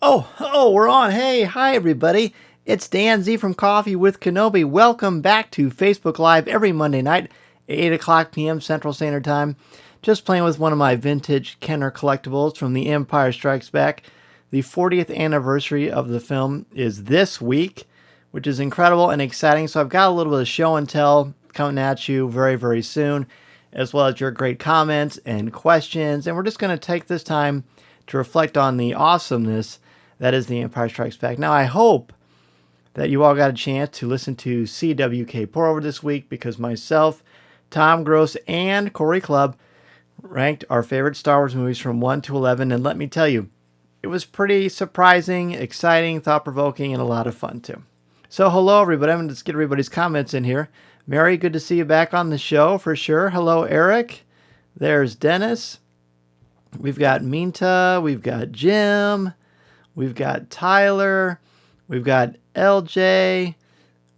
Oh, we're on. Hey, hi, everybody. It's Dan Z from Coffee with Kenobi. Welcome back to Facebook Live every Monday night, 8 o'clock p.m. Central Standard Time. Just playing with one of my vintage Kenner collectibles from The Empire Strikes Back. The 40th anniversary of the film is this week, which is incredible and exciting. So I've got a little bit of show and tell coming at you very, very soon, as well as your great comments and questions. And we're just going to take this time to reflect on the awesomeness that is The Empire Strikes Back. Now, I hope that you all got a chance to listen to CWK pour over this week, because myself, Tom Gross, and Corey Clubb ranked our favorite Star Wars movies from 1 to 11. And let me tell you, it was pretty surprising, exciting, thought-provoking, and a lot of fun, too. So, hello, everybody. I'm going to just get everybody's comments in here. Mary, good to see you back on the show, for sure. Hello, Eric. There's Dennis. We've got Minta. We've got Jim. We've got Tyler, we've got LJ,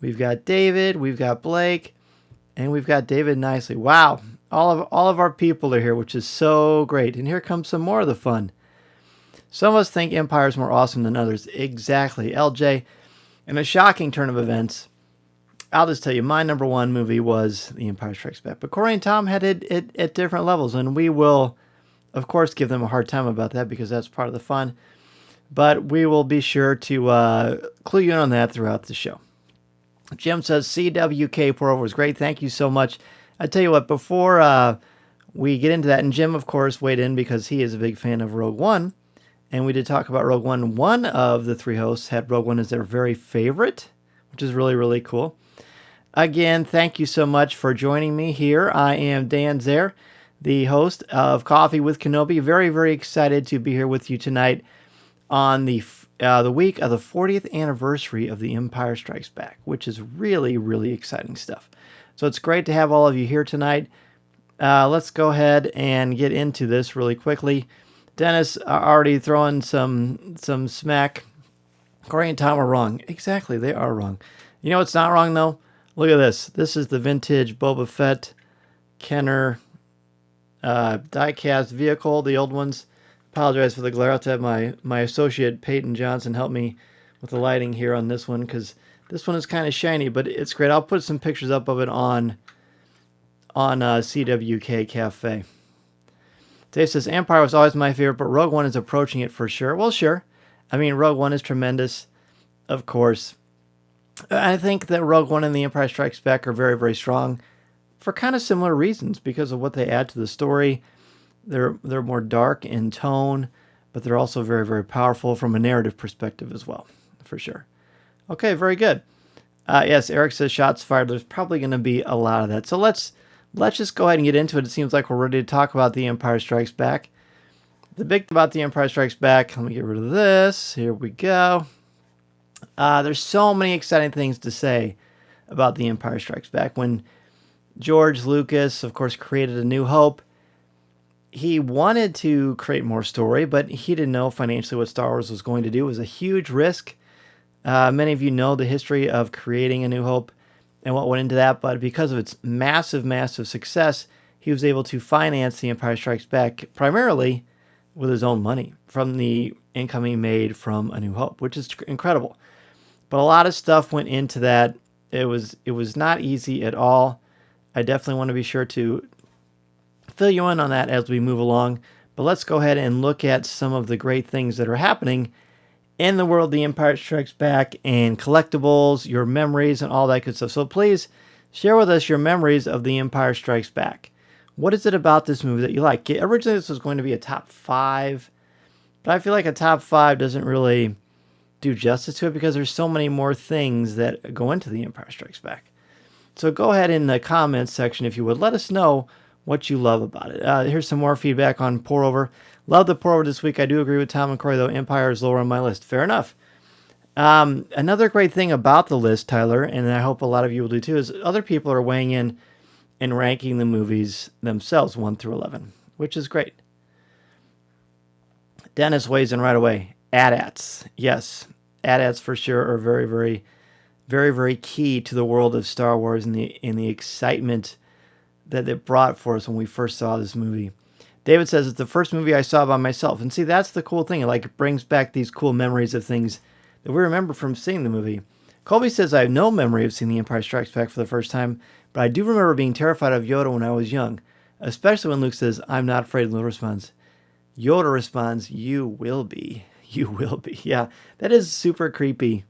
we've got David, we've got Blake, and we've got David Nicely. Wow, all of our people are here, which is so great. And here comes some more of the fun. Some of us think Empire is more awesome than others. Exactly, LJ. In a shocking turn of events, I'll just tell you, my number one movie was The Empire Strikes Back. But Corey and Tom had it at different levels, and we will, of course, give them a hard time about that, because that's part of the fun. But we will be sure to clue you in on that throughout the show. Jim says, CWK pour over was great. Thank you so much. I tell you what, before we get into that, and Jim, of course, weighed in because he is a big fan of Rogue One. And we did talk about Rogue One. One of the three hosts had Rogue One as their very favorite, which is really, really cool. Again, thank you so much for joining me here. I am Dan Zare, the host of Coffee with Kenobi. Very, very excited to be here with you tonight on the week of the 40th anniversary of The Empire Strikes Back, which is really, really exciting stuff. So it's great to have all of you here tonight. Let's go ahead and get into this really quickly. Dennis already throwing some smack. Corey and Tom are wrong. Exactly, they are wrong. You know what's not wrong, though? Look at this. This is the vintage Boba Fett Kenner die-cast vehicle, the old ones. Apologize for the glare. I have to have my associate Peyton Johnson help me with the lighting here on this one, because this one is kind of shiny, but it's great. I'll put some pictures up of it on CWK Cafe. Dave says, Empire was always my favorite, but Rogue One is approaching it for sure. Well, sure. I mean, Rogue One is tremendous, of course. I think that Rogue One and The Empire Strikes Back are very, very strong for kind of similar reasons, because of what they add to the story. They're more dark in tone, but they're also very, very powerful from a narrative perspective as well, for sure. Okay, very good. Yes, Eric says shots fired. There's probably going to be a lot of that. So let's just go ahead and get into it. It seems like we're ready to talk about The Empire Strikes Back. The big thing about The Empire Strikes Back, let me get rid of this. Here we go. There's so many exciting things to say about The Empire Strikes Back. When George Lucas, of course, created A New Hope, he wanted to create more story, but he didn't know financially what Star Wars was going to do. It was a huge risk. Many of you know the history of creating A New Hope and what went into that, but because of its massive, massive success, he was able to finance The Empire Strikes Back primarily with his own money from the income he made from A New Hope, which is incredible. But a lot of stuff went into that. It was not easy at all. I definitely want to be sure to fill you in on that as we move along. But let's go ahead and look at some of the great things that are happening in the world The Empire Strikes Back, and collectibles, your memories, and all that good stuff. So please share with us your memories of The Empire Strikes Back. What is it about this movie that you like? Originally, this was going to be a top 5, but I feel like a top 5 doesn't really do justice to it, because there's so many more things that go into The Empire Strikes Back. So go ahead in the comments section, if you would. Let us know what you love about it. Here's some more feedback on pour over. Love the pour over this week. I do agree with Tom and Corey, though. Empire is lower on my list. Fair enough. Another great thing about the list, Tyler, and I hope a lot of you will do too, is other people are weighing in and ranking the movies themselves 1 through 11, which is great. Dennis weighs in right away. AT-ATs. Yes, AT-ATs for sure are very, very, very, very key to the world of Star Wars and the excitement that it brought for us when we first saw this movie. David says it's the first movie I saw by myself. And see, that's the cool thing. It brings back these cool memories of things that we remember from seeing the movie. Colby says I have no memory of seeing The Empire Strikes Back for the first time, but I do remember being terrified of Yoda when I was young, especially when Luke says, I'm not afraid, and Luke responds, Yoda responds, you will be. You will be. Yeah, that is super creepy.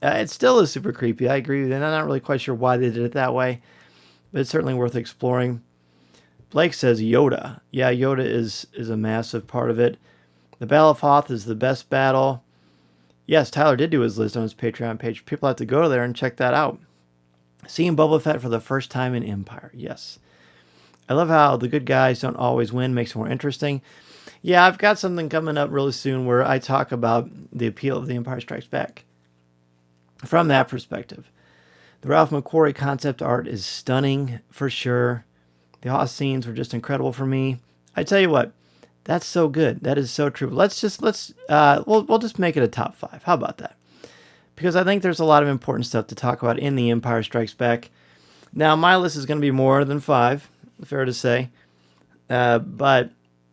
It still is super creepy. I agree with you. And I'm not really quite sure why they did it that way, but it's certainly worth exploring. Blake says Yoda. Yeah, Yoda is a massive part of it. The Battle of Hoth is the best battle. Yes, Tyler did do his list on his Patreon page. People have to go there and check that out. Seeing Boba Fett for the first time in Empire. Yes. I love how the good guys don't always win. Makes it more interesting. Yeah, I've got something coming up really soon where I talk about the appeal of The Empire Strikes Back from that perspective. The Ralph McQuarrie concept art is stunning for sure. The Hoth scenes were just incredible for me. I tell you what, that's so good. That is so true. We'll just make it a top 5. How about that? Because I think there's a lot of important stuff to talk about in The Empire Strikes Back. Now, my list is going to be more than 5, fair to say. But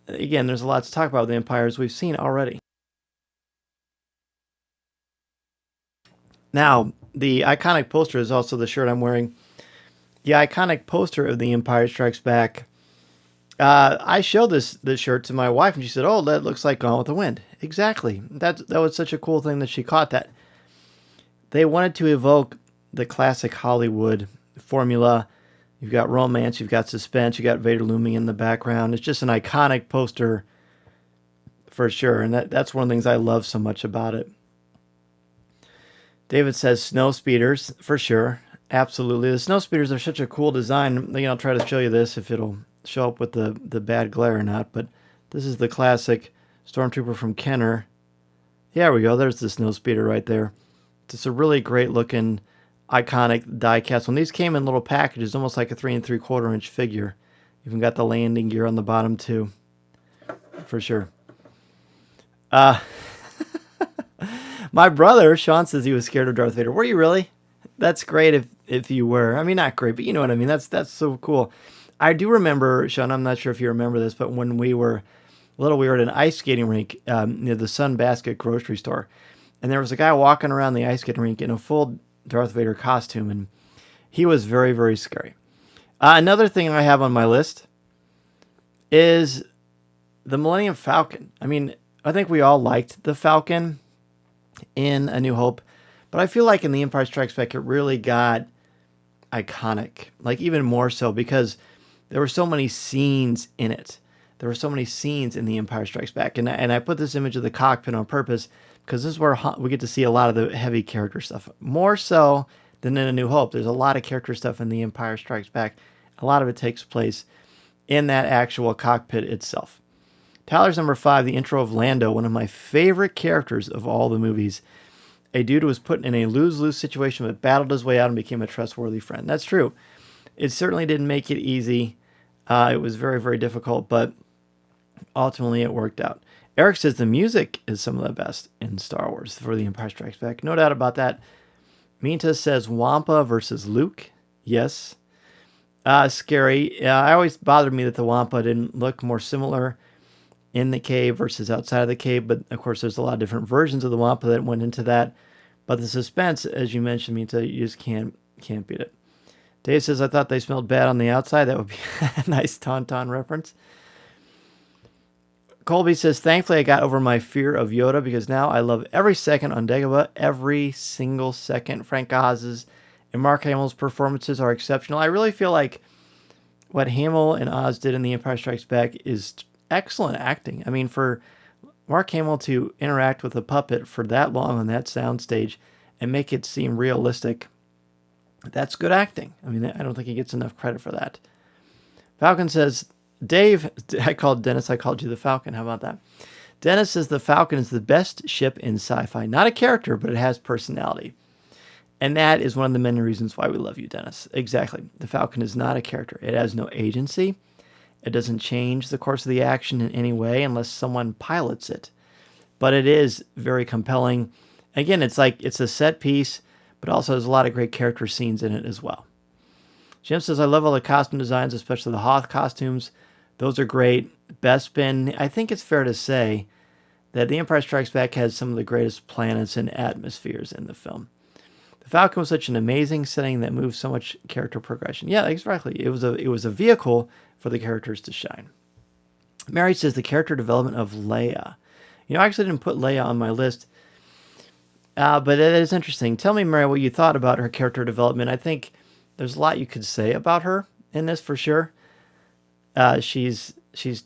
again, there's a lot to talk about with the Empire as we've seen already. Now, the iconic poster is also the shirt I'm wearing. The iconic poster of The Empire Strikes Back. I showed this shirt to my wife, and she said, "Oh, that looks like Gone with the Wind." Exactly. That was such a cool thing that she caught that. They wanted to evoke the classic Hollywood formula. You've got romance, you've got suspense, you've got Vader looming in the background. It's just an iconic poster for sure, and that's one of the things I love so much about it. David says snow speeders, for sure. Absolutely. The snow speeders are such a cool design. I'll try to show you this if it'll show up with the bad glare or not, but this is the classic Stormtrooper from Kenner. Yeah, there we go. There's the snow speeder right there. It's a really great looking, iconic die-cast one. These came in little packages, almost like a 3 3/4 inch figure. Even got the landing gear on the bottom too, for sure. My brother, Sean, says he was scared of Darth Vader. Were you really? That's great if you were. I mean, not great, but you know what I mean. That's so cool. I do remember, Sean, I'm not sure if you remember this, but when we were little, we were at an ice skating rink near the Sunbasket grocery store. And there was a guy walking around the ice skating rink in a full Darth Vader costume, and he was very, very scary. Another thing I have on my list is the Millennium Falcon. I mean, I think we all liked the Falcon in A New Hope, but I feel like in The Empire Strikes Back, it really got iconic, like even more so because there were so many scenes in it. There were so many scenes in The Empire Strikes Back, and I put this image of the cockpit on purpose because this is where we get to see a lot of the heavy character stuff, more so than in A New Hope. There's a lot of character stuff in The Empire Strikes Back. A lot of it takes place in that actual cockpit itself. Tyler's number 5, the intro of Lando, one of my favorite characters of all the movies. A dude who was put in a lose-lose situation but battled his way out and became a trustworthy friend. That's true. It certainly didn't make it easy. It was very, very difficult, but ultimately it worked out. Eric says the music is some of the best in Star Wars for The Empire Strikes Back. No doubt about that. Minta says Wampa versus Luke. Yes. Scary. I always bothered me that the Wampa didn't look more similar in the cave versus outside of the cave, but of course there's a lot of different versions of the Wampa that went into that. But the suspense, as you mentioned, Minta, you just can't beat it. Dave says, I thought they smelled bad on the outside. That would be a nice Tauntaun reference. Colby says, thankfully I got over my fear of Yoda because now I love every second on Dagobah. Every single second. Frank Oz's and Mark Hamill's performances are exceptional. I really feel like what Hamill and Oz did in The Empire Strikes Back is excellent acting. I mean, for Mark Hamill to interact with a puppet for that long on that soundstage and make it seem realistic, that's good acting. I mean, I don't think he gets enough credit for that. Falcon says, Dave, I called Dennis, I called you the Falcon. How about that? Dennis says the Falcon is the best ship in sci-fi. Not a character, but it has personality. And that is one of the many reasons why we love you, Dennis. Exactly. The Falcon is not a character. It has no agency. It doesn't change the course of the action in any way unless someone pilots it. But it is very compelling. Again, it's a set piece, but also there's a lot of great character scenes in it as well. Jim says, I love all the costume designs, especially the Hoth costumes. Those are great. Bespin, I think it's fair to say that The Empire Strikes Back has some of the greatest planets and atmospheres in the film. The Falcon was such an amazing setting that moved so much character progression. Yeah, exactly. It was a vehicle for the characters to shine. Mary says the character development of Leia. I actually didn't put Leia on my list, but it is interesting. Tell me, Mary, what you thought about her character development. I think there's a lot you could say about her in this for sure. She's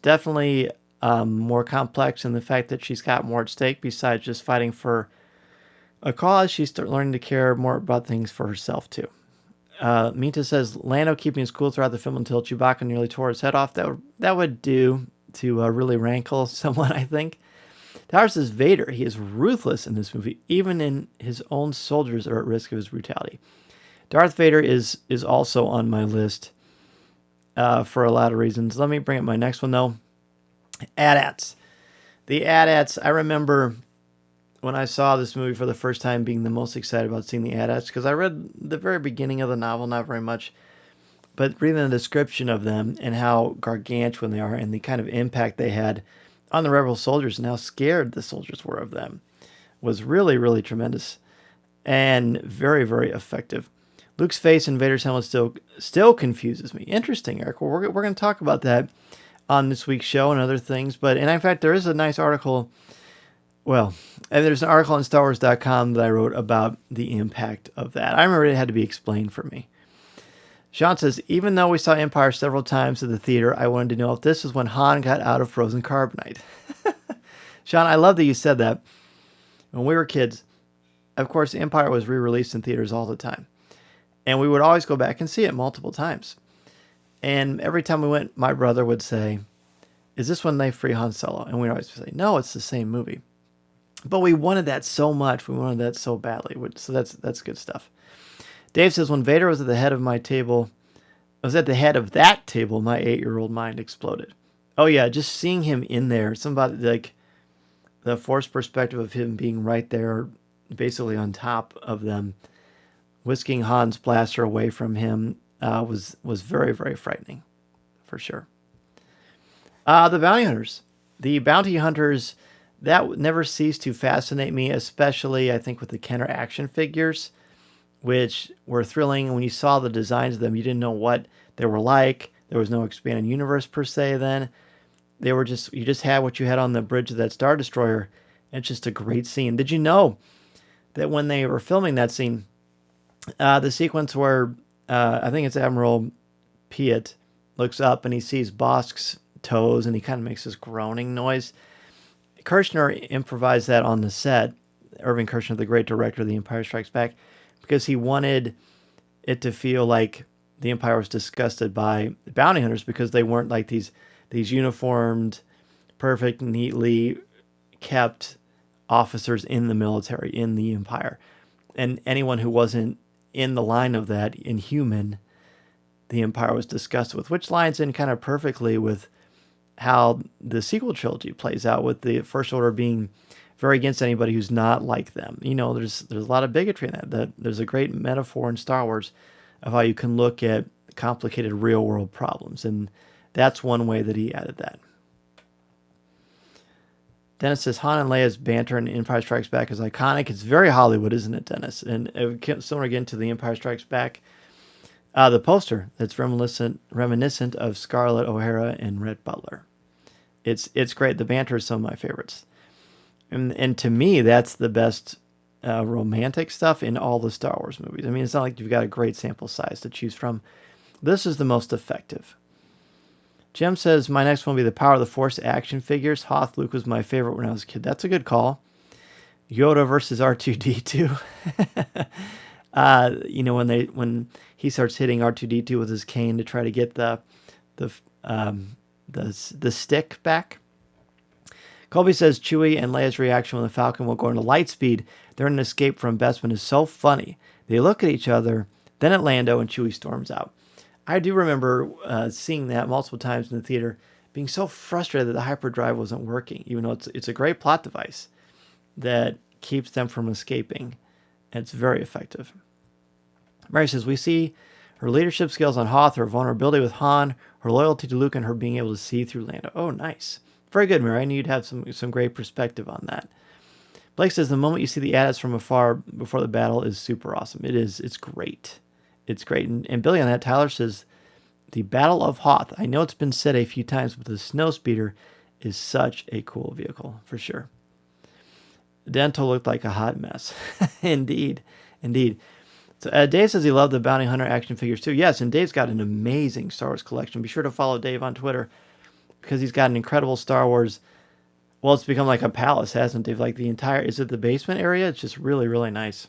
definitely more complex in the fact that she's got more at stake besides just fighting for a cause. She's learning to care more about things for herself too. Minta says Lando keeping his cool throughout the film until Chewbacca nearly tore his head off. That would do to really rankle someone, I think. Tower says Vader, he is ruthless in this movie, even in his own soldiers are at risk of his brutality. Darth Vader is also on my list for a lot of reasons. Let me bring up my next one, though. AT-ATs. The AT-ATs, I remember when I saw this movie for the first time being the most excited about seeing the AT-ATs, because I read the very beginning of the novel, not very much, but reading the description of them and how gargantuan they are and the kind of impact they had on the rebel soldiers and how scared the soldiers were of them was really, really tremendous and very, very effective. Luke's face in Vader's helmet still confuses me. Interesting, Eric. Well, we're going to talk about that on this week's show and other things. And in fact, there is a nice article. Well, there's an article on StarWars.com that I wrote about the impact of that. I remember it had to be explained for me. Sean says, even though we saw Empire several times at the theater, I wanted to know if this is when Han got out of frozen carbonite. Sean, I love that you said that. When we were kids, of course, Empire was re-released in theaters all the time. And we would always go back and see it multiple times. And every time we went, my brother would say, is this when they free Han Solo? And we'd always say, no, it's the same movie. But we wanted that so much. We wanted that so badly. So that's good stuff. Dave says, when Vader was at the head of my table, was at the head of that table, my 8-year-old mind exploded. Oh yeah, just seeing him in there, somebody like the forced perspective of him being right there, basically on top of them, whisking Han's blaster away from him, was very, very frightening, for sure. The bounty hunters. The bounty hunters, that never ceased to fascinate me, especially, I think, with the Kenner action figures, which were thrilling. When you saw the designs of them, you didn't know what they were like. There was no expanded universe per se then. They were just, you just had what you had on the bridge of that Star Destroyer. And it's just a great scene. Did you know that when they were filming that scene, the sequence where I think it's Admiral Piet looks up and he sees Bosk's toes and he kind of makes this groaning noise. Kirshner improvised that on the set. Irving Kirshner, the great director of The Empire Strikes Back, because he wanted it to feel like the Empire was disgusted by bounty hunters because they weren't like these uniformed, perfect, neatly kept officers in the military, in the Empire. And anyone who wasn't in the line of that, inhuman, the Empire was disgusted with, which lines in kind of perfectly with how the sequel trilogy plays out, with the First Order being very against anybody who's not like them. There's a lot of bigotry in that. There's a great metaphor in Star Wars of how you can look at complicated real-world problems, and that's one way that he added that. Dennis says, Han and Leia's banter in Empire Strikes Back is iconic. It's very Hollywood, isn't it, Dennis? And similar again to The Empire Strikes Back. The poster that's reminiscent of Scarlett O'Hara and Rhett Butler. It's great. The banter is some of my favorites. And to me, that's the best romantic stuff in all the Star Wars movies. I mean, it's not like you've got a great sample size to choose from. This is the most effective. Jim says, my next one will be the Power of the Force action figures. Hoth Luke was my favorite when I was a kid. That's a good call. Yoda versus R2-D2. When he starts hitting R2-D2 with his cane to try to get the stick back. Colby says Chewie and Leia's reaction when the Falcon will go into light speed during an escape from Bespin is so funny. They look at each other, then at Lando, and Chewie storms out. I do remember seeing that multiple times in the theater, being so frustrated that the hyperdrive wasn't working, even though it's a great plot device that keeps them from escaping. And it's very effective. Mary says, we see Her leadership skills on Hoth, her vulnerability with Han, her loyalty to Luke, and her being able to see through Lando. Oh, nice. Very good, Mary. I knew you'd have some great perspective on that. Blake says the moment you see the adits from afar before the battle is super awesome. It is. It's great. It's great. And building on that, Tyler says the Battle of Hoth. I know it's been said a few times, but the Snowspeeder is such a cool vehicle for sure. Dento looked like a hot mess. Indeed. So, Dave says he loved the Bounty Hunter action figures too. Yes, and Dave's got an amazing Star Wars collection. Be sure to follow Dave on Twitter because he's got an incredible Star Wars. Well, it's become like a palace, hasn't it? Like the entire, is it the basement area? It's just really, really nice.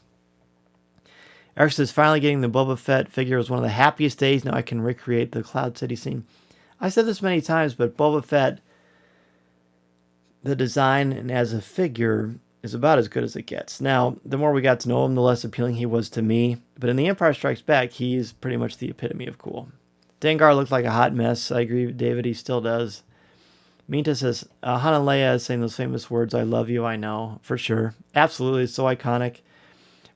Eric says, finally getting the Boba Fett figure was one of the happiest days. Now I can recreate the Cloud City scene. I said this many times, but Boba Fett, the design and as a figure is about as good as it gets. Now, the more we got to know him, the less appealing he was to me. But in The Empire Strikes Back, he's pretty much the epitome of cool. Dengar looked like a hot mess. I agree with David, he still does. Minta says, Han and Leia saying those famous words, I love you, I know, for sure. Absolutely, it's so iconic.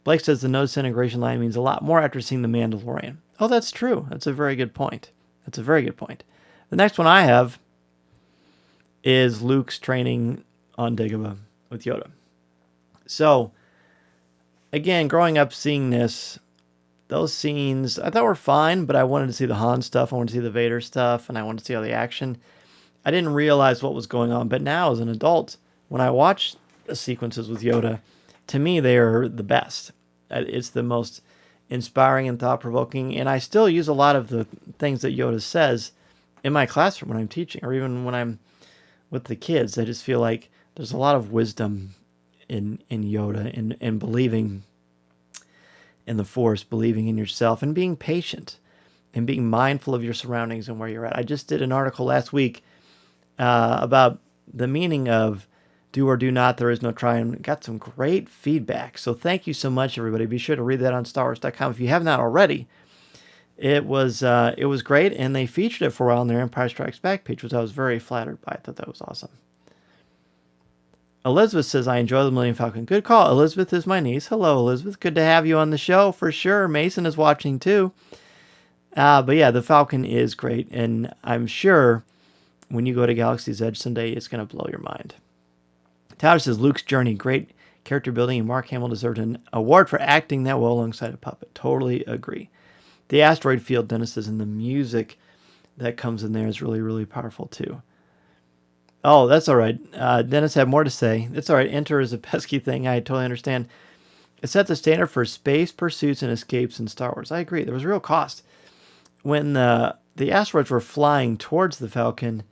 Blake says the no disintegration line means a lot more after seeing The Mandalorian. Oh, that's true. That's a very good point. The next one I have is Luke's training on Dagobah with Yoda. So, again, growing up seeing this, those scenes, I thought were fine, but I wanted to see the Han stuff, I wanted to see the Vader stuff, and I wanted to see all the action. I didn't realize what was going on, but now as an adult, when I watch the sequences with Yoda, to me they are the best. It's the most inspiring and thought-provoking, and I still use a lot of the things that Yoda says in my classroom when I'm teaching, or even when I'm with the kids. I just feel like there's a lot of wisdom in Yoda, in believing in the Force, believing in yourself, and being patient, and being mindful of your surroundings and where you're at. I just did an article last week about the meaning of do or do not, there is no try, and got some great feedback. So thank you so much, everybody. Be sure to read that on StarWars.com if you have not already. It was great, and they featured it for a while on their Empire Strikes Back page, which I was very flattered by. I thought that was awesome. Elizabeth says, I enjoy the Millennium Falcon. Good call. Elizabeth is my niece. Hello, Elizabeth. Good to have you on the show for sure. Mason is watching too. But yeah, the Falcon is great, and I'm sure when you go to Galaxy's Edge someday, it's going to blow your mind. Tyler says, Luke's journey, great character building, and Mark Hamill deserved an award for acting that well alongside a puppet. Totally agree. The asteroid field, Dennis says, and the music that comes in there is really, really powerful too. Oh, that's all right. Dennis had more to say. It's all right. Enter is a pesky thing. I totally understand. It set the standard for space pursuits and escapes in Star Wars. I agree. There was real cost. When the asteroids were flying towards the Falcon,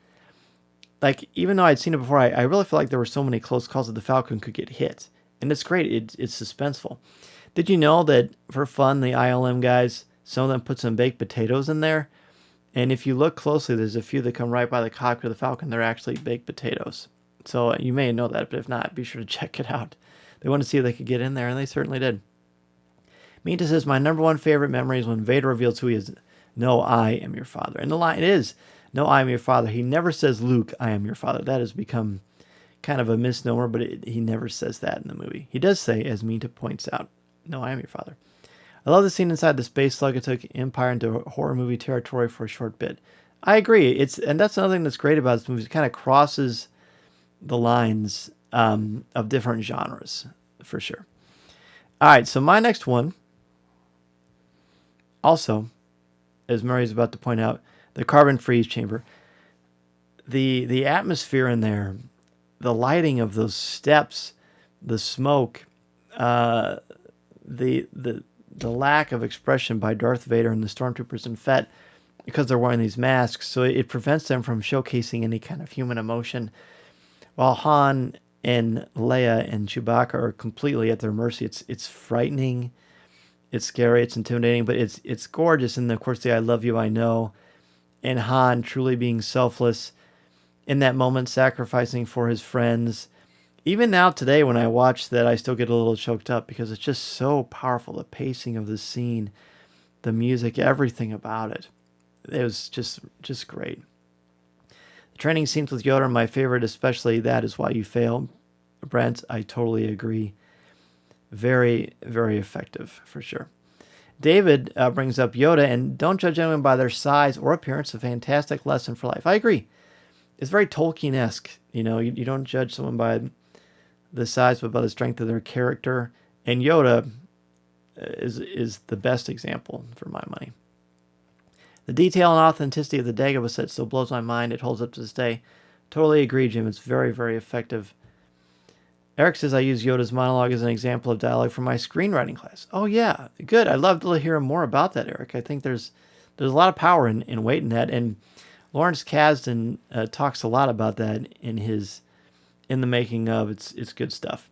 like, even though I'd seen it before, I really feel like there were so many close calls that the Falcon could get hit. And it's great. It's suspenseful. Did you know that, for fun, the ILM guys, some of them put some baked potatoes in there? And if you look closely, there's a few that come right by the cockpit of the Falcon. They're actually baked potatoes. So you may know that, but if not, be sure to check it out. They wanted to see if they could get in there, and they certainly did. Minta says, my number one favorite memory is when Vader reveals who he is. No, I am your father. And the line is, no, I am your father. He never says, Luke, I am your father. That has become kind of a misnomer, but he never says that in the movie. He does say, as Minta points out, no, I am your father. I love the scene inside the space slug. It took Empire into horror movie territory for a short bit. I agree. And that's another thing that's great about this movie. It kind of crosses the lines of different genres, for sure. All right, so my next one, also, as Murray's about to point out, the carbon freeze chamber. The atmosphere in there, the lighting of those steps, the smoke, the lack of expression by Darth Vader and the Stormtroopers and Fett, because they're wearing these masks, so it prevents them from showcasing any kind of human emotion. While Han and Leia and Chewbacca are completely at their mercy. It's frightening, it's scary, it's intimidating, but it's gorgeous. And of course, the "I love you, I know," and Han truly being selfless in that moment, sacrificing for his friends. Even now today, when I watch that, I still get a little choked up because it's just so powerful. The pacing of the scene, the music, everything about it. It was just great. The training scenes with Yoda are my favorite, especially "That Is Why You Fail." Brent, I totally agree. Very, very effective, for sure. David brings up Yoda, and don't judge anyone by their size or appearance. A fantastic lesson for life. I agree. It's very Tolkien-esque. You don't judge someone by the size, but by the strength of their character. And Yoda is the best example for my money. The detail and authenticity of the Dagobah set still blows my mind. It holds up to this day. Totally agree, Jim. It's very, very effective. Eric says, I use Yoda's monologue as an example of dialogue from my screenwriting class. Oh, yeah. Good. I'd love to hear more about that, Eric. I think there's a lot of power in weight in that. And Lawrence Kasdan talks a lot about that in the making of. It's good stuff.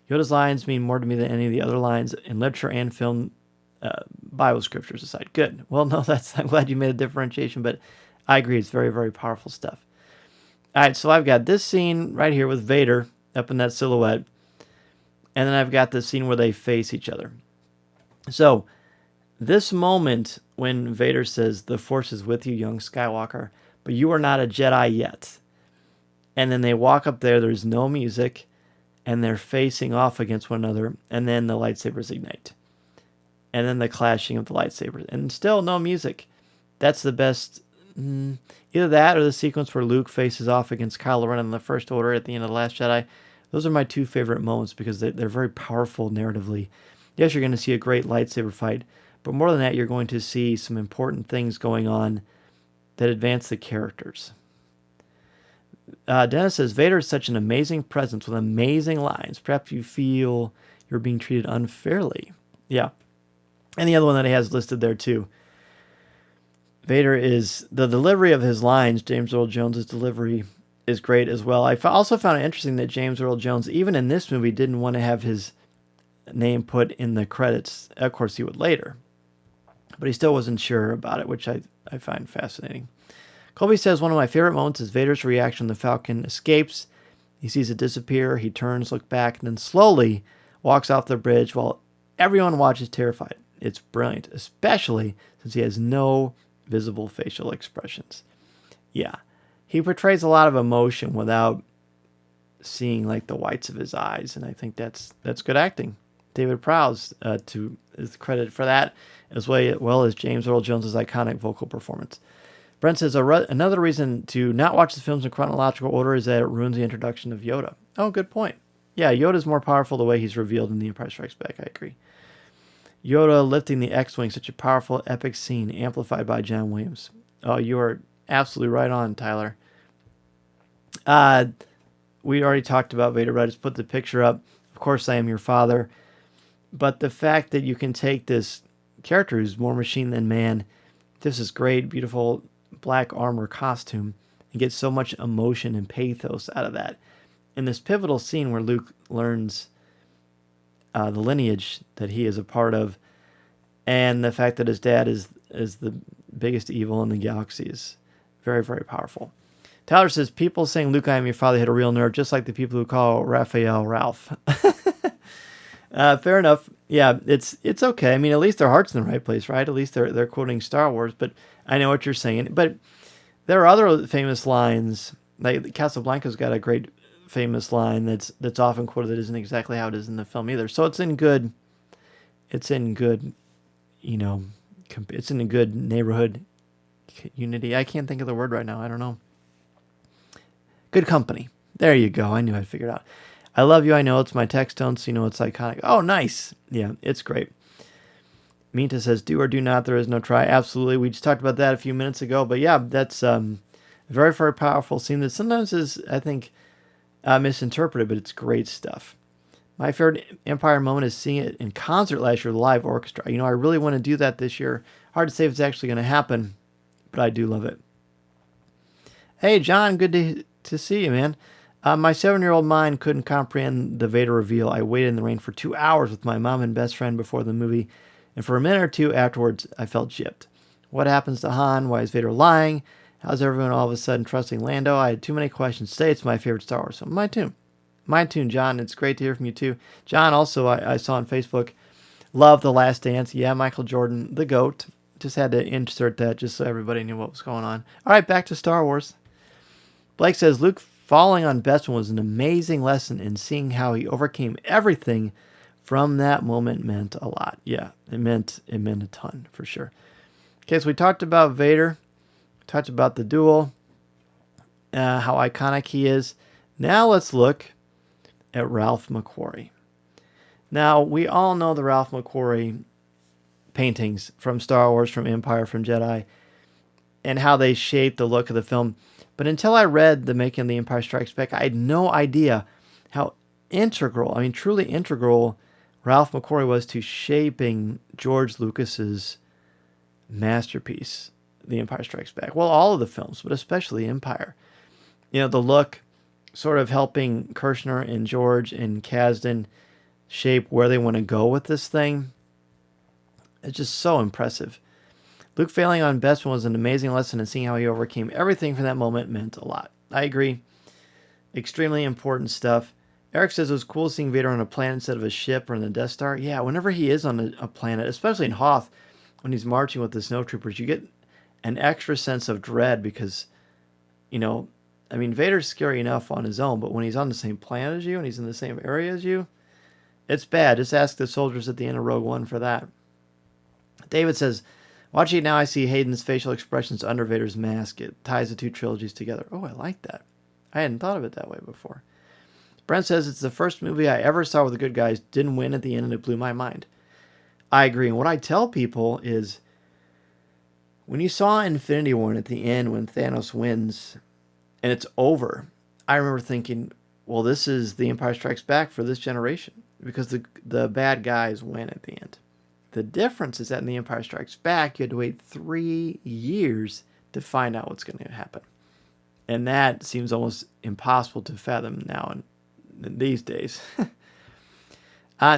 Yoda's lines mean more to me than any of the other lines in literature and film, Bible scriptures aside. Good. Well, no, I'm glad you made a differentiation, but I agree. It's very, very powerful stuff. All right, so I've got this scene right here with Vader up in that silhouette. And then I've got the scene where they face each other. So this moment when Vader says, the Force is with you, young Skywalker, but you are not a Jedi yet. And then they walk up there, there's no music, and they're facing off against one another, and then the lightsabers ignite. And then the clashing of the lightsabers. And still no music. That's the best. Either that or the sequence where Luke faces off against Kylo Ren in the First Order at the end of The Last Jedi. Those are my two favorite moments because they're very powerful narratively. Yes, you're going to see a great lightsaber fight, but more than that, you're going to see some important things going on that advance the characters. Dennis says, Vader is such an amazing presence with amazing lines. Perhaps you feel you're being treated unfairly. Yeah. And the other one that he has listed there, too. Vader is, the delivery of his lines, James Earl Jones' delivery, is great as well. I also found it interesting that James Earl Jones, even in this movie, didn't want to have his name put in the credits. Of course, he would later. But he still wasn't sure about it, which I find fascinating. Colby says, one of my favorite moments is Vader's reaction when the Falcon escapes. He sees it disappear, he turns, looks back, and then slowly walks off the bridge while everyone watches terrified. It's brilliant, especially since he has no visible facial expressions. Yeah. He portrays a lot of emotion without seeing like the whites of his eyes, and I think that's good acting. David Prowse is credited for that, as well as James Earl Jones' iconic vocal performance. Brent says, another reason to not watch the films in chronological order is that it ruins the introduction of Yoda. Oh, good point. Yeah, Yoda's more powerful the way he's revealed in The Empire Strikes Back. I agree. Yoda lifting the X-Wing, such a powerful, epic scene, amplified by John Williams. Oh, you are absolutely right on, Tyler. We already talked about Vader, but I just put the picture up. Of course, I am your father. But the fact that you can take this character who's more machine than man, this is great, beautiful black armor costume, and get so much emotion and pathos out of that. In this pivotal scene where Luke learns the lineage that he is a part of, and the fact that his dad is the biggest evil in the galaxy is very, very powerful. Tyler says, people saying Luke, I am your father hit a real nerve, just like the people who call Raphael Ralph. Fair enough. Yeah, it's okay. I mean, at least their heart's in the right place, right? At least they're quoting Star Wars, but I know what you're saying. But there are other famous lines. Like Casablanca's got a great famous line that's often quoted that isn't exactly how it is in the film either. So it's in good, it's in a good neighborhood unity. I can't think of the word right now. I don't know. Good company. There you go. I knew I'd figure it out. I love you. I know it's my text tone, so you know it's iconic. Oh, nice. Yeah, it's great. Minta says, do or do not, there is no try. Absolutely. We just talked about that a few minutes ago. But yeah, that's a very, very powerful scene that sometimes is, I think, misinterpreted, but it's great stuff. My favorite Empire moment is seeing it in concert last year, the live orchestra. I really want to do that this year. Hard to say if it's actually going to happen, but I do love it. Hey, John, good to see you, man. My 7-year-old mind couldn't comprehend the Vader reveal. I waited in the rain for 2 hours with my mom and best friend before the movie, and for a minute or two afterwards, I felt gypped. What happens to Han? Why is Vader lying? How's everyone all of a sudden trusting Lando? I had too many questions. Say it's my favorite Star Wars film. My tune, John. It's great to hear from you, too. John, also, I saw on Facebook, love The Last Dance. Yeah, Michael Jordan, the GOAT. Just had to insert that just so everybody knew what was going on. All right, back to Star Wars. Blake says, Luke falling on Bespin was an amazing lesson in seeing how he overcame everything from that moment meant a lot. Yeah, it meant a ton for sure. Okay, so we talked about Vader, talked about the duel, how iconic he is. Now let's look at Ralph McQuarrie. Now, we all know the Ralph McQuarrie paintings from Star Wars, from Empire, from Jedi, and how they shaped the look of the film. But until I read The Making of the Empire Strikes Back, I had no idea how integral, I mean truly integral, Ralph McQuarrie was to shaping George Lucas's masterpiece, The Empire Strikes Back. Well, all of the films, but especially Empire. You know, the look, sort of helping Kirshner and George and Kasdan shape where they want to go with this thing. It's just so impressive. Luke failing on Bespin was an amazing lesson, and seeing how he overcame everything from that moment meant a lot. I agree. Extremely important stuff. Eric says it was cool seeing Vader on a planet instead of a ship or in the Death Star. Yeah, whenever he is on a planet, especially in Hoth, when he's marching with the snowtroopers, you get an extra sense of dread because, you know, I mean, Vader's scary enough on his own, but when he's on the same planet as you and he's in the same area as you, it's bad. Just ask the soldiers at the end of Rogue One for that. David says, watching it now, I see Hayden's facial expressions under Vader's mask. It ties the two trilogies together. Oh, I like that. I hadn't thought of it that way before. Brent says, it's the first movie I ever saw where the good guys didn't win at the end, and it blew my mind. I agree. And what I tell people is, when you saw Infinity War at the end, when Thanos wins, and it's over, I remember thinking, well, this is The Empire Strikes Back for this generation, because the bad guys win at the end. The difference is that in The Empire Strikes Back, you had to wait 3 years to find out what's going to happen. And that seems almost impossible to fathom now in these days.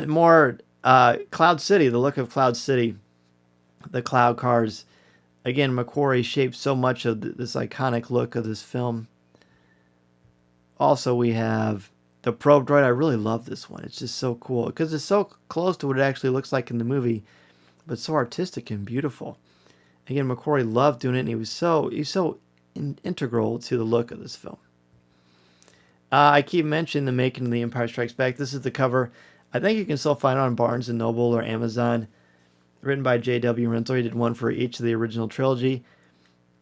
More Cloud City, the look of Cloud City, the cloud cars. Again, McQuarrie shaped so much of this iconic look of this film. Also, we have the Probe Droid. I really love this one. It's just so cool because it's so close to what it actually looks like in the movie, but so artistic and beautiful. Again, McQuarrie loved doing it, and he's so integral to the look of this film. I keep mentioning The Making of the Empire Strikes Back. This is the cover. I think you can still find it on Barnes & Noble or Amazon. Written by J.W. Renzel. He did one for each of the original trilogy.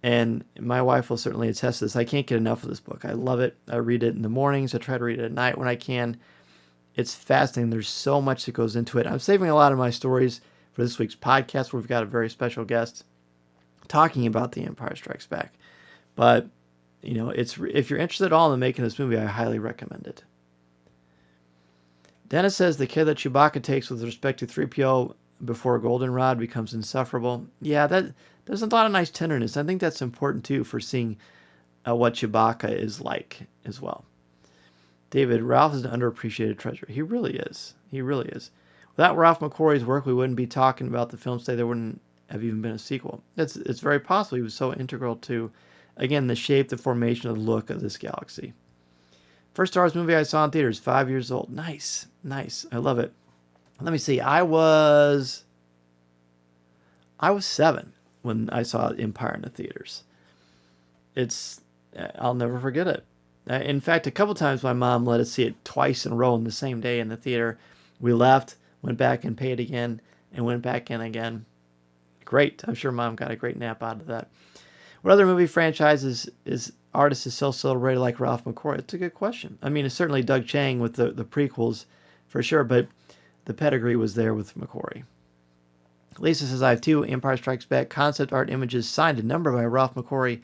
And my wife will certainly attest to this. I can't get enough of this book. I love it. I read it in the mornings. I try to read it at night when I can. It's fascinating. There's so much that goes into it. I'm saving a lot of my stories for this week's podcast, where we've got a very special guest talking about The Empire Strikes Back. But, you know, if you're interested at all in making this movie, I highly recommend it. Dennis says the care that Chewbacca takes with respect to 3PO before Goldenrod becomes insufferable. Yeah, there's a lot of nice tenderness. I think that's important, too, for seeing what Chewbacca is like as well. David, Ralph is an underappreciated treasure. He really is. He really is. Without Ralph McQuarrie's work, we wouldn't be talking about the film today. There wouldn't have even been a sequel. It's very possible he was so integral to, again, the shape, the formation, of the look of this galaxy. First Star Wars movie I saw in theaters, 5 years old. Nice. I love it. Let me see. I was 7 when I saw Empire in the theaters. I'll never forget it. In fact, a couple times my mom let us see it twice in a row in the same day in the theater. We left, went back and paid again, and went back in again. Great. I'm sure Mom got a great nap out of that. What other movie franchises is artist is so celebrated like Ralph McQuarrie? It's a good question. I mean, it's certainly Doug Chiang with the prequels for sure, but the pedigree was there with McQuarrie. Lisa says, I have 2 Empire Strikes Back concept art images signed, a number by Ralph McQuarrie.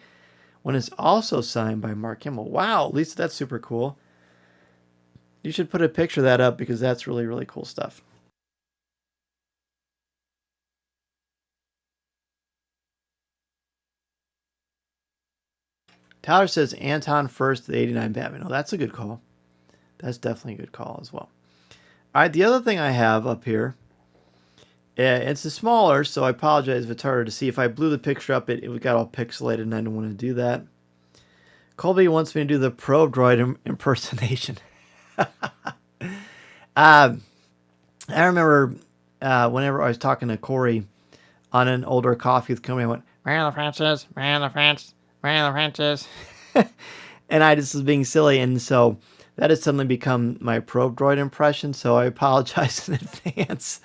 One is also signed by Mark Hamill. Wow, Lisa, that's super cool. You should put a picture of that up because that's really, really cool stuff. Tyler says Anton first, the 89 Batman. Oh, that's a good call. That's definitely a good call as well. All right, the other thing I have up here, it's smaller, so I apologize if it's harder to see. If I blew the picture up, it got all pixelated, and I don't want to do that. Colby wants me to do the Probe Droid impersonation. I remember whenever I was talking to Corey on an older Coffee with Company, I went, "Man the Francis, man the France, man the Francis," and I just was being silly. And so That has suddenly become my Probe Droid impression, so I apologize in advance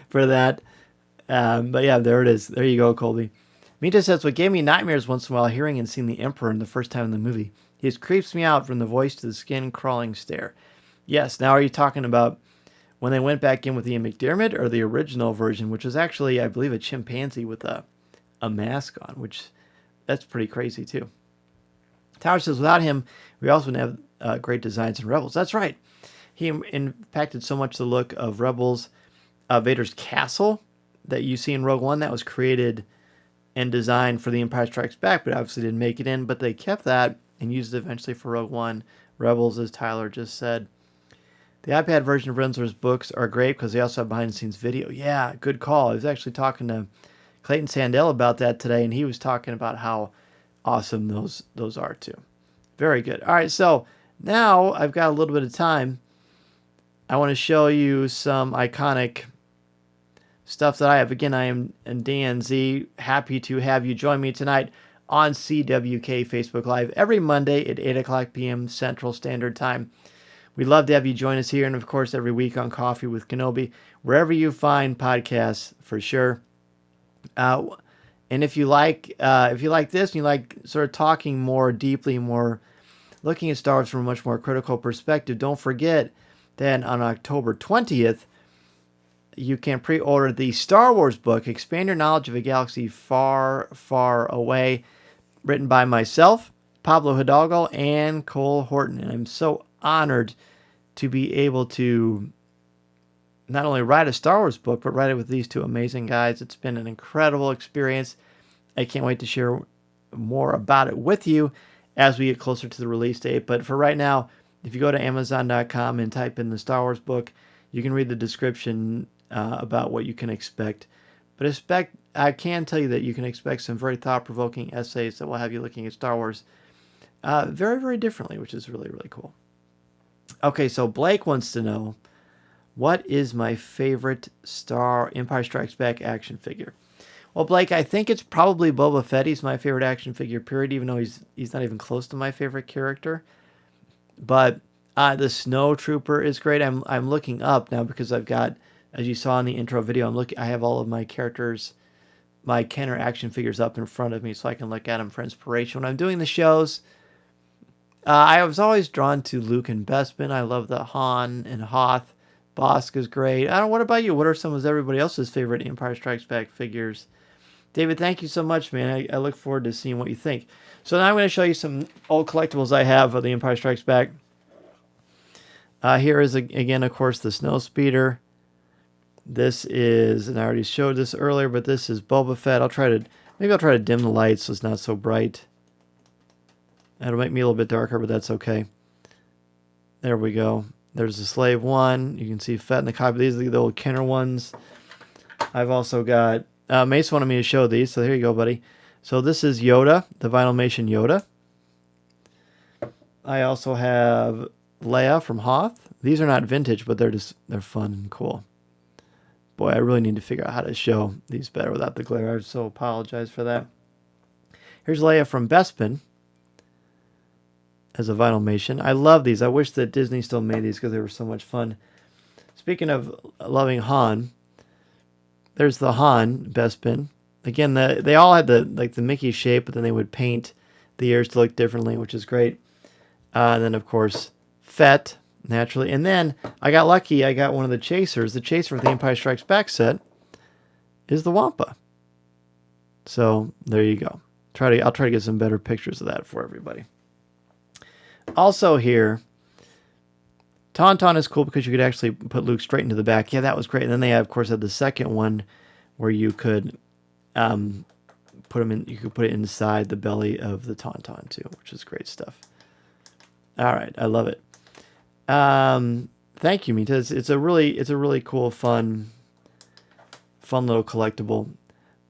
for that. But yeah, there it is. There you go, Colby. Mita says, what gave me nightmares once in a while hearing and seeing the Emperor in the first time in the movie. He just creeps me out from the voice to the skin-crawling stare. Yes, now are you talking about when they went back in with Ian McDiarmid or the original version, which was actually, I believe, a chimpanzee with a mask on, which that's pretty crazy too. Tower says, without him, we also wouldn't have great designs in Rebels. That's right. He impacted so much the look of Rebels. Vader's castle that you see in Rogue One, that was created and designed for The Empire Strikes Back, but obviously didn't make it in. But they kept that and used it eventually for Rogue One. Rebels, as Tyler just said. The iPad version of Rensler's books are great because they also have behind-the-scenes video. Yeah, good call. I was actually talking to Clayton Sandell about that today, and he was talking about how awesome those are too. Very good. All right, so now I've got a little bit of time. I want to show you some iconic stuff that I have. Again, I am Dan Z. Happy to have you join me tonight on CWK Facebook Live every Monday at 8 o'clock p.m. Central Standard Time. We'd love to have you join us here, and of course, every week on Coffee with Kenobi, wherever you find podcasts, for sure. And if you like this, and you like sort of talking more deeply, more looking at Star Wars from a much more critical perspective, don't forget that on October 20th, you can pre-order the Star Wars book, Expand Your Knowledge of a Galaxy Far, Far Away, written by myself, Pablo Hidalgo, and Cole Horton. And I'm so honored to be able to not only write a Star Wars book, but write it with these two amazing guys. It's been an incredible experience. I can't wait to share more about it with you as we get closer to the release date. But for right now, if you go to Amazon.com and type in the Star Wars book, you can read the description about what you can expect. But I can tell you that you can expect some very thought-provoking essays that will have you looking at Star Wars very, very differently, which is really, really cool. Okay, so Blake wants to know, what is my favorite Empire Strikes Back action figure? Well, Blake, I think it's probably Boba Fett. He's my favorite action figure, period, even though he's not even close to my favorite character. But the Snow Trooper is great. I'm looking up now because I've got, as you saw in the intro video, I have all of my characters, my Kenner action figures up in front of me so I can look at them for inspiration. When I'm doing the shows, I was always drawn to Luke and Bespin. I love the Han and Hoth. Bosk is great. I don't know, what about you? What are some of everybody else's favorite Empire Strikes Back figures? David, thank you so much, man. I look forward to seeing what you think. So now I'm going to show you some old collectibles I have of the Empire Strikes Back. Here is, again, of course, the Snow Speeder. This is, and I already showed this earlier, but this is Boba Fett. Maybe I'll try to dim the lights so it's not so bright. That'll make me a little bit darker, but that's okay. There we go. There's the Slave One. You can see Fett in the copy. These are the old Kenner ones. I've also got... Mace wanted me to show these, so here you go, buddy. So this is Yoda, the Vinylmation Yoda. I also have Leia from Hoth. These are not vintage, but they're fun and cool. Boy, I really need to figure out how to show these better without the glare. I so apologize for that. Here's Leia from Bespin as a Vinylmation. I love these. I wish that Disney still made these because they were so much fun. Speaking of loving Han, there's the Han Bespin. Again, they all had the Mickey shape, but then they would paint the ears to look differently, which is great. And then, of course, Fett, naturally. And then I got lucky. I got one of the chasers. The chaser for the Empire Strikes Back set is the Wampa. So there you go. I'll try to get some better pictures of that for everybody. Also here, Tauntaun is cool because you could actually put Luke straight into the back. Yeah, that was great. And then they, of course, had the second one where you could put him in. You could put it inside the belly of the Tauntaun too, which is great stuff. All right, I love it. Thank you, Mita. It's a really cool, fun little collectible.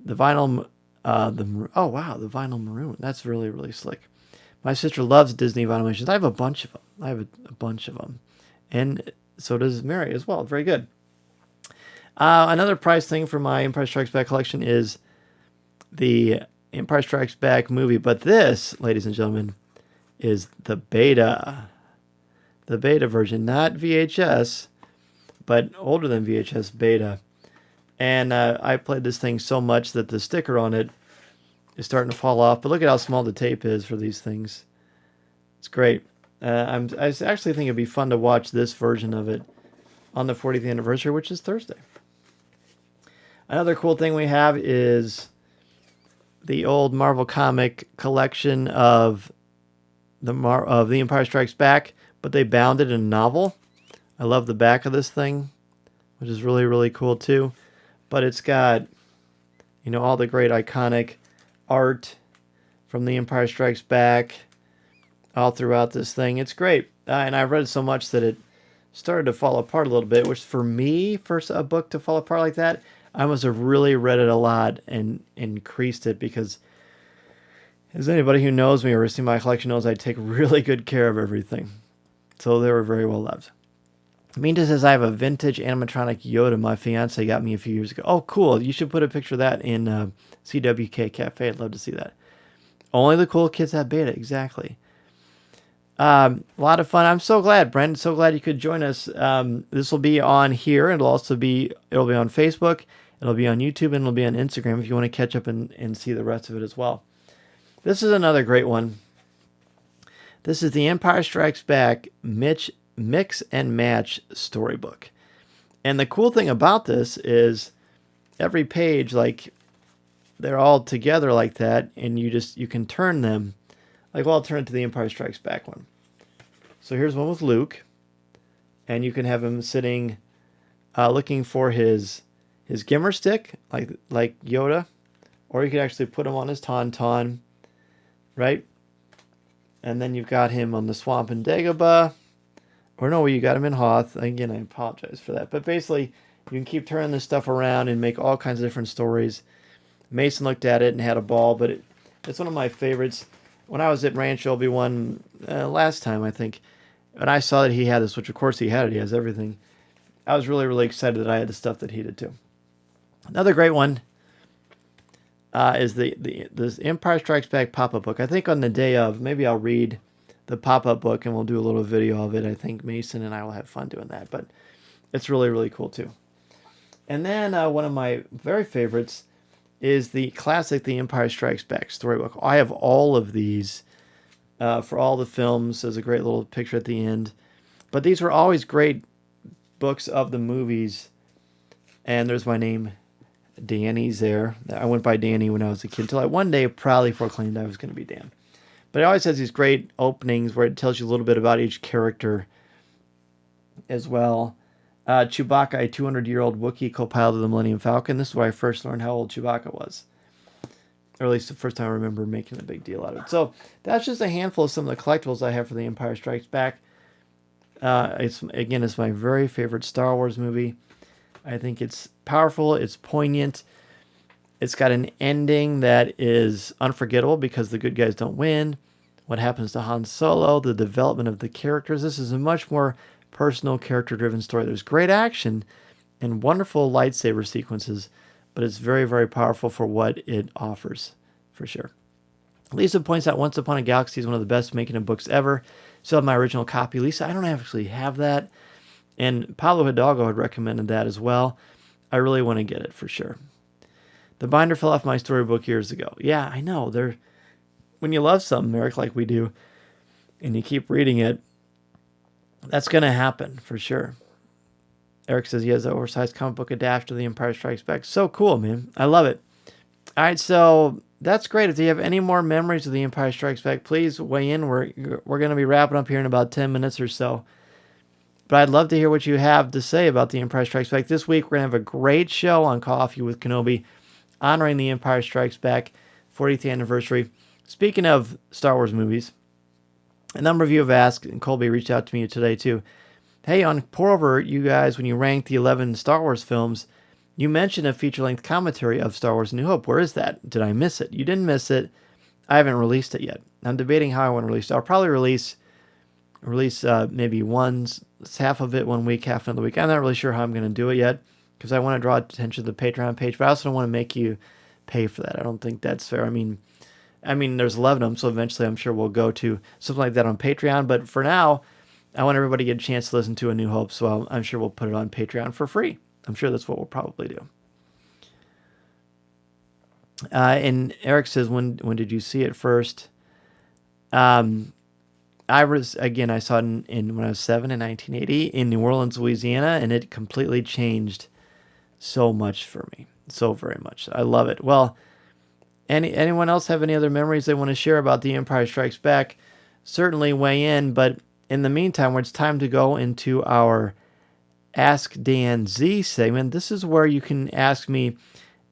The vinyl, oh wow, the vinyl maroon. That's really, really slick. My sister loves Disney Vinylmations. I have a bunch of them. And so does Mary as well. Very good. Another prize thing for my Empire Strikes Back collection is the Empire Strikes Back movie. But this, ladies and gentlemen, is the beta. the beta version, not VHS, but older than VHS, beta. And I played this thing so much that the sticker on it is starting to fall off. But look at how small the tape is for these things. It's great. I actually think it'd be fun to watch this version of it on the 40th anniversary, which is Thursday. Another cool thing we have is the old Marvel comic collection of The Empire Strikes Back, but they bound it in a novel. I love the back of this thing, which is really, really cool too. But it's got, you know, all the great iconic art from The Empire Strikes Back all throughout this thing. It's great. And I've read so much that it started to fall apart a little bit, which for me, for a book to fall apart like that, I must have really read it a lot and increased it, because as anybody who knows me or has seen my collection knows, I take really good care of everything. So they were very well loved. Minta says, I have a vintage animatronic Yoda my fiance got me a few years ago. Oh, cool. You should put a picture of that in CWK Cafe. I'd love to see that. Only the cool kids have beta. Exactly. A lot of fun. I'm so glad, Brent. So glad you could join us. This will be on here. It'll be on Facebook. It'll be on YouTube, and it'll be on Instagram if you want to catch up and see the rest of it as well. This is another great one. This is the Empire Strikes Back Mix and Match storybook. And the cool thing about this is every page, like, they're all together like that, and you can turn them. Like, well, I'll turn it to the Empire Strikes Back one. So here's one with Luke, and you can have him sitting, looking for his gimmer stick, like Yoda, or you could actually put him on his tauntaun, right? And then you've got him on the swamp in Dagobah, or no, you got him in Hoth. Again, I apologize for that, but basically, you can keep turning this stuff around and make all kinds of different stories. Mason looked at it and had a ball, but it's one of my favorites. When I was at Ranch Obi-Wan last time, I think, and I saw that he had this, which of course he had it, he has everything, I was really, really excited that I had the stuff that he did too. Another great one is this Empire Strikes Back pop-up book. I think on the day of, maybe I'll read the pop-up book and we'll do a little video of it. I think Mason and I will have fun doing that, but it's really, really cool too. And then one of my very favorites is the classic The Empire Strikes Back storybook. I have all of these for all the films. There's a great little picture at the end. But these were always great books of the movies. And there's my name, Danny's there. I went by Danny when I was a kid until I one day proudly proclaimed I was going to be Dan. But it always has these great openings where it tells you a little bit about each character as well. Chewbacca, a 200-year-old Wookiee co-pilot of the Millennium Falcon. This is where I first learned how old Chewbacca was. Or at least the first time I remember making a big deal out of it. So that's just a handful of some of the collectibles I have for The Empire Strikes Back. It's my very favorite Star Wars movie. I think it's powerful. It's poignant. It's got an ending that is unforgettable because the good guys don't win. What happens to Han Solo, the development of the characters. This is a much more personal, character-driven story. There's great action and wonderful lightsaber sequences, but it's very, very powerful for what it offers, for sure. Lisa points out Once Upon a Galaxy is one of the best making of books ever. Still have my original copy. Lisa, I don't actually have that. And Pablo Hidalgo had recommended that as well. I really want to get it, for sure. The binder fell off my storybook years ago. Yeah, I know. When you love something, Eric, like we do, and you keep reading it, that's going to happen, for sure. Eric says he has an oversized comic book adapted to The Empire Strikes Back. So cool, man. I love it. All right, so that's great. If you have any more memories of The Empire Strikes Back, please weigh in. We're going to be wrapping up here in about 10 minutes or so. But I'd love to hear what you have to say about The Empire Strikes Back. This week, we're going to have a great show on Coffee with Kenobi, honoring The Empire Strikes Back 40th anniversary. Speaking of Star Wars movies, a number of you have asked, and Colby reached out to me today too. Hey, on Pour Over, you guys, when you ranked the 11 Star Wars films, you mentioned a feature-length commentary of Star Wars A New Hope. Where is that? Did I miss it? You didn't miss it. I haven't released it yet. I'm debating how I want to release it. I'll probably release maybe half of it 1 week, half another week. I'm not really sure how I'm going to do it yet because I want to draw attention to the Patreon page, but I also don't want to make you pay for that. I don't think that's fair. I mean, there's 11 of them, so eventually I'm sure we'll go to something like that on Patreon. But for now, I want everybody to get a chance to listen to A New Hope, so I'm sure we'll put it on Patreon for free. I'm sure that's what we'll probably do. And Eric says, when did you see it first? I saw it in when I was 7 in 1980 in New Orleans, Louisiana, and it completely changed so much for me. So very much. I love it. Well, anyone else have any other memories they want to share about The Empire Strikes Back? Certainly weigh in, but in the meantime, it's time to go into our Ask Dan Z segment. This is where you can ask me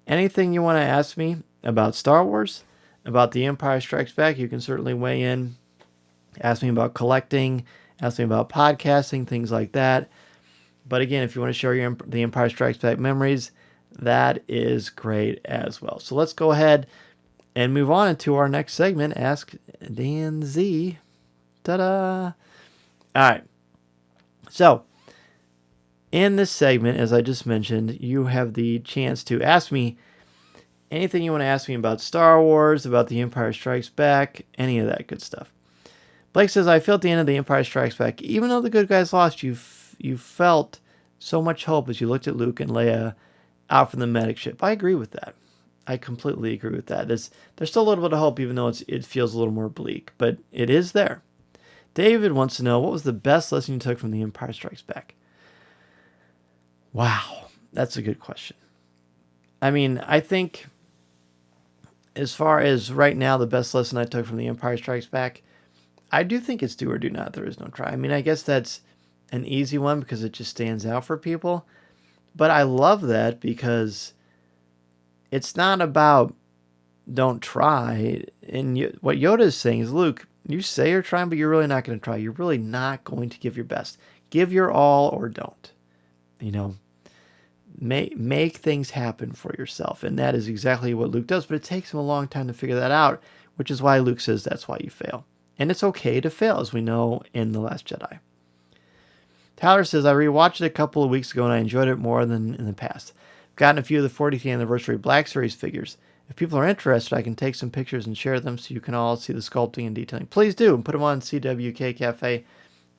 anything you want to ask me about Star Wars, about The Empire Strikes Back. You can certainly weigh in. Ask me about collecting. Ask me about podcasting, things like that. But again, if you want to share The Empire Strikes Back memories, that is great as well. So let's go ahead and move on into our next segment, Ask Dan Z. Ta-da! All right. So, in this segment, as I just mentioned, you have the chance to ask me anything you want to ask me about Star Wars, about The Empire Strikes Back, any of that good stuff. Blake says, I feel at the end of The Empire Strikes Back, even though the good guys lost, you felt so much hope as you looked at Luke and Leia out from the medic ship. I agree with that. I completely agree with that. There's still a little bit of hope, even though it feels a little more bleak, but it is there. David wants to know, what was the best lesson you took from The Empire Strikes Back? Wow, that's a good question. I mean, I think as far as right now, the best lesson I took from The Empire Strikes Back, I do think it's do or do not. There is no try. I mean, I guess that's an easy one because it just stands out for people. But I love that because it's not about don't try. And what Yoda is saying is, Luke, you say you're trying, but you're really not going to try. You're really not going to give your best. Give your all or don't. Make things happen for yourself. And that is exactly what Luke does. But it takes him a long time to figure that out, which is why Luke says that's why you fail. And it's okay to fail, as we know in The Last Jedi. Tyler says, I rewatched it a couple of weeks ago and I enjoyed it more than in the past. I've gotten a few of the 40th anniversary Black Series figures. If people are interested, I can take some pictures and share them so you can all see the sculpting and detailing. Please do. Put them on CWK Cafe.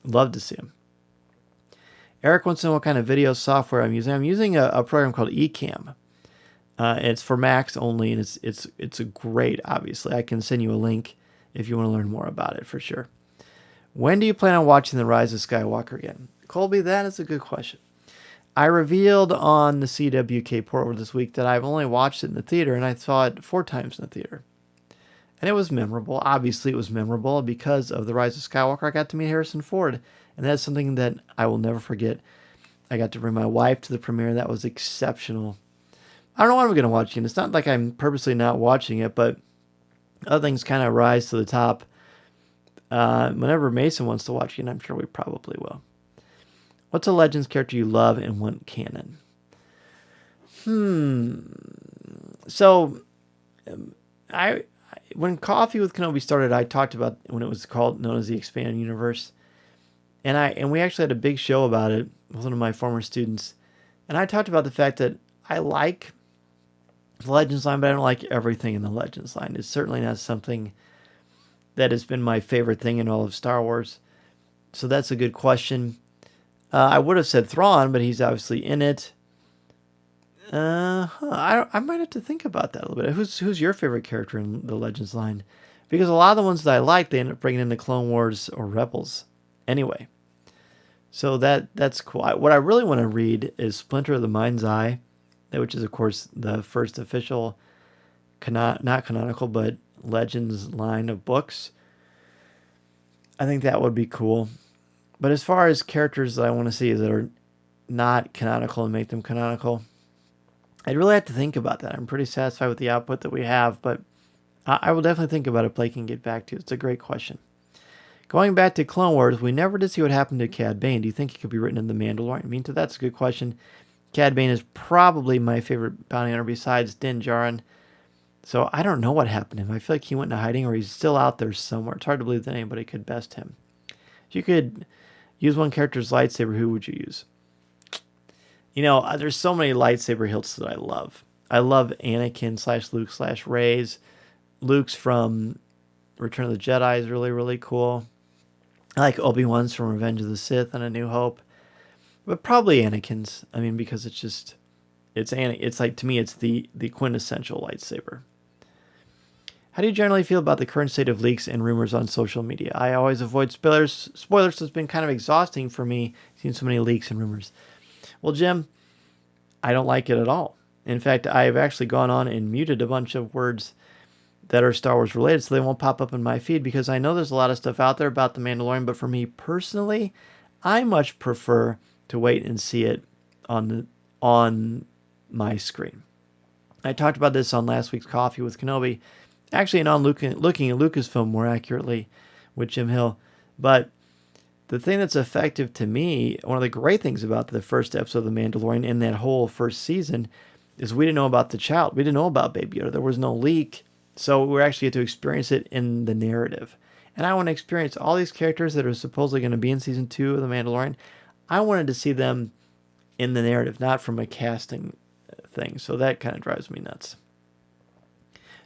Love to see them. Eric wants to know what kind of video software I'm using. I'm using a program called Ecamm. It's for Macs only, and it's a great, obviously. I can send you a link if you want to learn more about it, for sure. When do you plan on watching The Rise of Skywalker again? Colby, that is a good question. I revealed on the CWK portal this week that I've only watched it in the theater, and I saw it 4 times in the theater. And it was memorable. Obviously, it was memorable because of The Rise of Skywalker. I got to meet Harrison Ford, and that's something that I will never forget. I got to bring my wife to the premiere. That was exceptional. I don't know when I'm going to watch it. It's not like I'm purposely not watching it, but other things kind of rise to the top. Whenever Mason wants to watch it, I'm sure we probably will. What's a Legends character you love and want canon? So, when Coffee with Kenobi started, I talked about when it was known as the Expanded Universe, and we actually had a big show about it with one of my former students, and I talked about the fact that I like the Legends line, but I don't like everything in the Legends line. It's certainly not something that has been my favorite thing in all of Star Wars. So that's a good question. I would have said Thrawn, but he's obviously in it. I might have to think about that a little bit. Who's your favorite character in the Legends line? Because a lot of the ones that I like, they end up bringing in the Clone Wars or Rebels. Anyway, so that's cool. What I really want to read is Splinter of the Mind's Eye, which is, of course, the first official, not canonical, but Legends line of books. I think that would be cool. But as far as characters that I want to see that are not canonical and make them canonical, I'd really have to think about that. I'm pretty satisfied with the output that we have, but I will definitely think about it. Blake can get back to it. It's a great question. Going back to Clone Wars, we never did see what happened to Cad Bane. Do you think it could be written in The Mandalorian? I mean, that's a good question. Cad Bane is probably my favorite bounty hunter besides Din Djarin. So I don't know what happened to him. I feel like he went into hiding or he's still out there somewhere. It's hard to believe that anybody could best him. If you could use one character's lightsaber, who would you use? There's so many lightsaber hilts that I love. I love Anakin / Luke / Rey's. Luke's from Return of the Jedi is really, really cool. I like Obi-Wan's from Revenge of the Sith and A New Hope, but probably Anakin's. I mean, because it's like, to me, it's the quintessential lightsaber. How do you generally feel about the current state of leaks and rumors on social media? I always avoid spoilers. Spoilers has been kind of exhausting for me, seeing so many leaks and rumors. Well, Jim, I don't like it at all. In fact, I've actually gone on and muted a bunch of words that are Star Wars related so they won't pop up in my feed, because I know there's a lot of stuff out there about The Mandalorian, but for me personally, I much prefer to wait and see it on my screen. I talked about this on last week's Coffee with Kenobi, actually, and on looking at Lucasfilm more accurately with Jim Hill. But the thing that's effective to me, one of the great things about the first episode of The Mandalorian in that whole first season, is we didn't know about the child. We didn't know about Baby Yoda. There was no leak. So we actually get to experience it in the narrative. And I want to experience all these characters that are supposedly going to be in Season 2 of The Mandalorian. I wanted to see them in the narrative, not from a casting thing. So that kind of drives me nuts.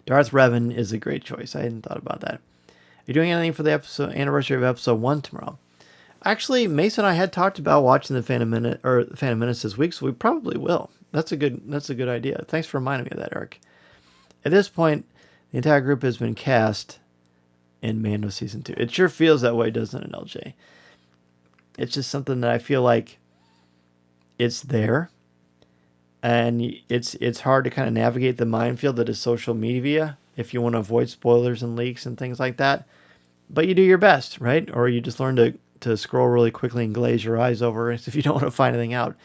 Darth Revan is a great choice. I hadn't thought about that. Are you doing anything for the anniversary of Episode 1 tomorrow? Actually, Mason and I had talked about watching the Phantom Menace this week, so we probably will. That's a good idea. Thanks for reminding me of that, Eric. At this point, the entire group has been cast in Mando Season 2. It sure feels that way, doesn't it, LJ? It's just something that I feel like it's there, and it's hard to kind of navigate the minefield that is social media if you want to avoid spoilers and leaks and things like that. But you do your best, right? Or you just learn to scroll really quickly and glaze your eyes over it if you don't want to find anything out.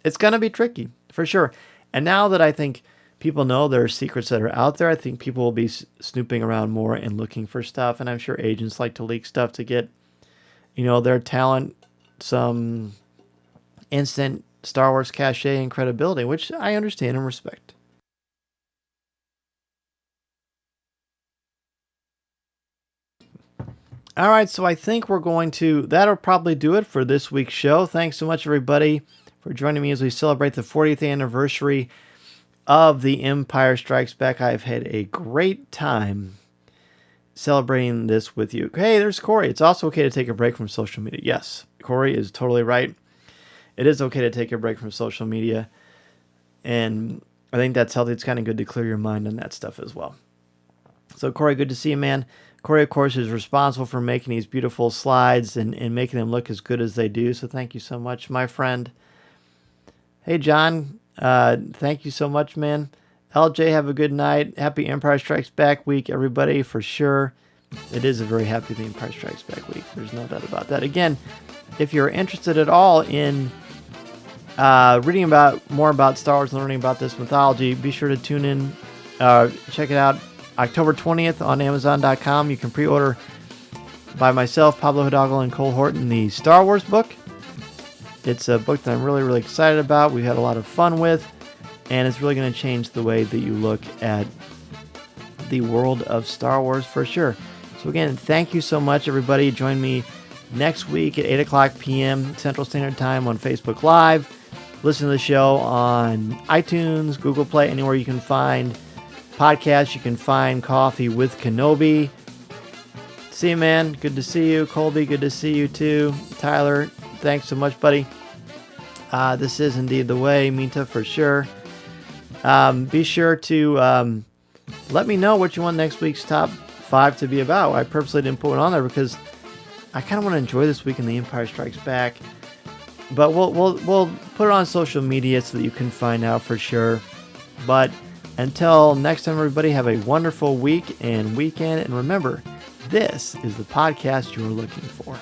It's going to be tricky, for sure. And now that I think people know there are secrets that are out there, I think people will be snooping around more and looking for stuff. And I'm sure agents like to leak stuff to get, their talent some instant Star Wars cachet and credibility, which I understand and respect. All right, so I think that'll probably do it for this week's show. Thanks so much, everybody, for joining me as we celebrate the 40th anniversary of The Empire Strikes Back. I've had a great time celebrating this with you. Hey, there's Corey. It's also okay to take a break from social media. Yes, Corey is totally right. It is okay to take a break from social media, and I think that's healthy. It's kind of good to clear your mind on that stuff as well. So, Corey, good to see you, man. Corey, of course, is responsible for making these beautiful slides and making them look as good as they do. So thank you so much, my friend. Hey, John. Thank you so much, man. LJ, have a good night. Happy Empire Strikes Back week, everybody, for sure. It is a very happy The Empire Strikes Back week. There's no doubt about that. Again, if you're interested at all in reading more about Star Wars and learning about this mythology, be sure to tune in. Check it out. October 20th on Amazon.com. You can pre-order by myself, Pablo Hidalgo, and Cole Horton, the Star Wars book. It's a book that I'm really, really excited about. We've had a lot of fun with, and it's really going to change the way that you look at the world of Star Wars for sure. So again, thank you so much, everybody. Join me next week at 8 o'clock p.m. Central Standard Time on Facebook Live. Listen to the show on iTunes, Google Play, anywhere you can find podcasts. You can find Coffee with Kenobi. See you, man. Good to see you. Colby, good to see you too. Tyler, thanks so much, buddy. This is indeed the way. Minta, for sure. Be sure to let me know what you want next week's top 5 to be about. I purposely didn't put it on there because I kind of want to enjoy this week in The Empire Strikes Back. But we'll put it on social media so that you can find out for sure. But until next time, everybody, have a wonderful week and weekend. And remember, this is the podcast you're looking for.